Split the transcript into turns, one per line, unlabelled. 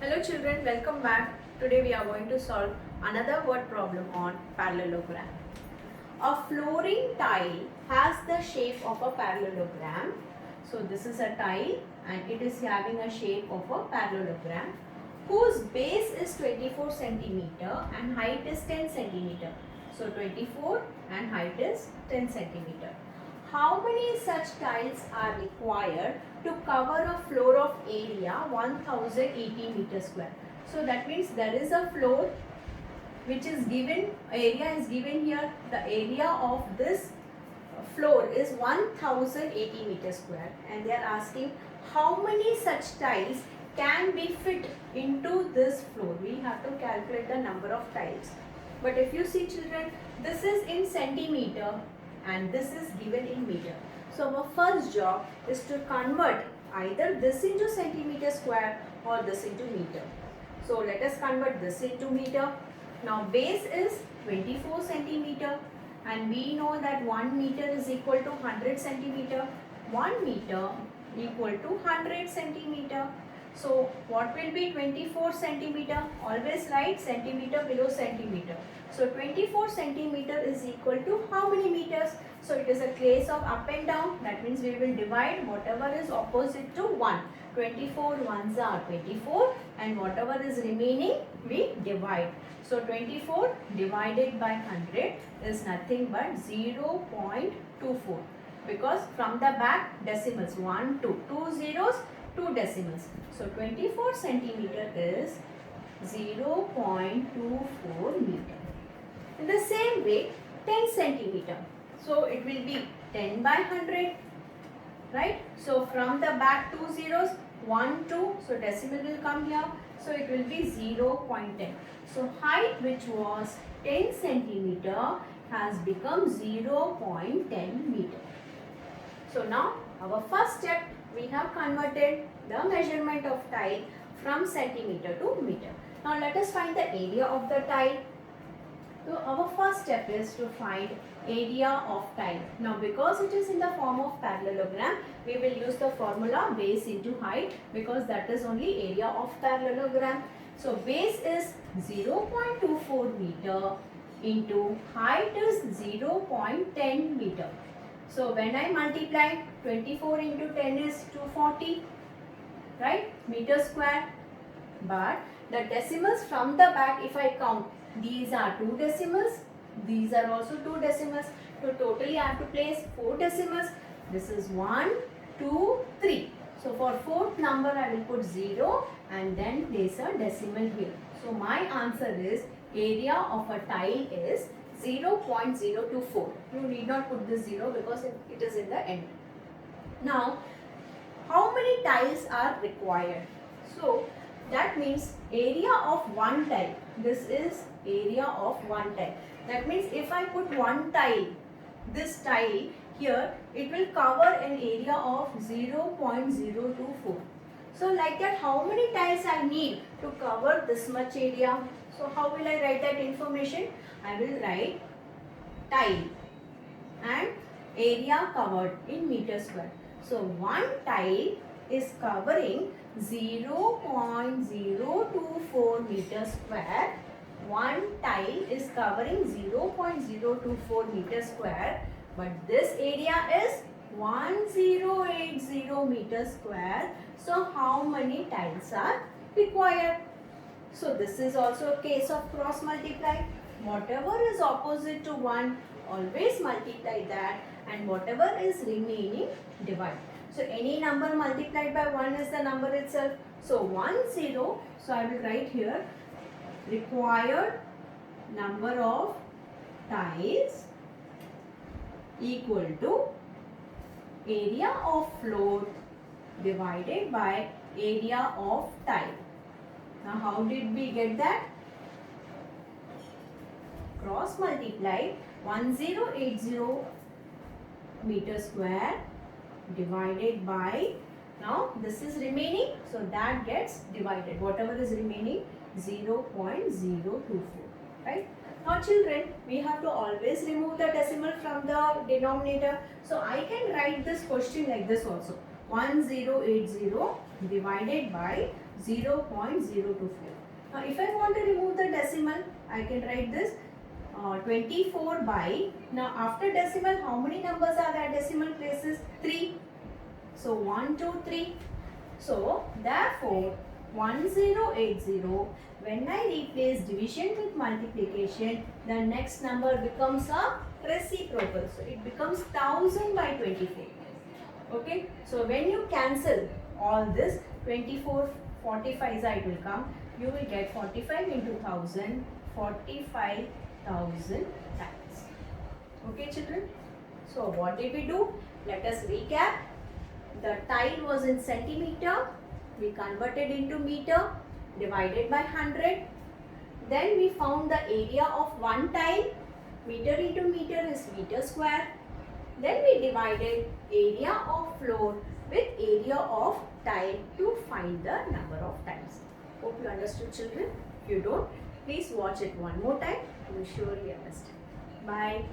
Hello children, welcome back. Today we are going to solve another word problem on parallelogram. A flooring tile has the shape of a parallelogram. So this is a tile and it is having a shape of a parallelogram whose base is 24 centimeter and height is 10 centimeter. So 24 and height is 10 centimeter. How many such tiles are required to cover a floor of area 1080 meter square? So that means there is a floor which is given, area is given here. The area of this floor is 1080 meter square and they are asking how many such tiles can be fit into this floor. We have to calculate the number of tiles. But if you see children, this is in centimeter and this is given in meter. So our first job is to convert either this into centimeter square or this into meter. So let us convert this into meter. Now base is 24 centimeter and we know that 1 meter is equal to 100 centimeter. 1 meter equal to 100 centimeter. So what will be 24 centimeter? Always write centimeter below centimeter. So 24 centimeter is equal to how many meters? So it is a case of up and down. That means we will divide whatever is opposite to 1. 24 ones are 24 and whatever is remaining we divide. So 24 divided by 100 is nothing but 0.24 because from the back decimals 1, 2, 2 zeros, 2 decimals. So 24 centimeter is 0.24 meter. In the same way 10 centimeter. So it will be 10 by 100, right? So from the back 2 zeros, 1, 2, so decimal will come here. So it will be 0.10. So height which was 10 centimeter has become 0.10 meter. So now our first step, we have converted the measurement of tile from centimeter to meter. Now let us find the area of the tile. So our first step is to find area of tile. Now because it is in the form of parallelogram, we will use the formula base into height because that is only area of parallelogram. So base is 0.24 meter into height is 0.10 meter. So when I multiply 24 into 10 is 240, right, meter square. But the decimals from the back, if I count, these are 2 decimals, these are also 2 decimals. So totally I have to place 4 decimals. This is 1, 2, 3. So for fourth number I will put 0 and then place a decimal here. So my answer is area of a tile is 0.024. You need not put this 0 because it is in the end. Now, how many tiles are required? So, that means area of one tile. This is area of one tile. That means if I put one tile, this tile here, it will cover an area of 0.024. So, like that, how many tiles I need to cover this much area? So, how will I write that information? I will write tile and area covered in meter square. So, one tile is covering 0.024 meter square. One tile is covering 0.024 meter square. But this area is 1080 meter square. So, how many tiles are required? So, this is also a case of cross multiply. Whatever is opposite to 1, always multiply that and whatever is remaining, divide. So, any number multiplied by 1 is the number itself. So, 1, 0. So, I will write here required number of tiles equal to area of floor divided by area of tile. Now, how did we get that? Cross multiply 1080 meter square divided by, now this is remaining, so that gets divided, whatever is remaining 0.024, right? Now children, we have to always remove the decimal from the denominator. So I can write this question like this also, 1080 divided by 0.024. Now if I want to remove the decimal, I can write this 24 by, now after decimal how many numbers are there decimal places? 3. So 1, 2, 3. So therefore 1080, when I replace division with multiplication, the next number becomes a reciprocal. So it becomes 1000 by 24. Okay. So when you cancel all this, 24, 45 side will come. You will get 45 into 1000, 45,000 times. Okay children. So what did we do? Let us recap. The tile was in centimeter. We converted into meter, divided by 100. Then we found the area of one tile. Meter into meter is meter square. Then we divided area of floor with area of tile to find the number of tiles. Hope you understood children. If you don't, please watch it one more time. You will surely understand. Bye.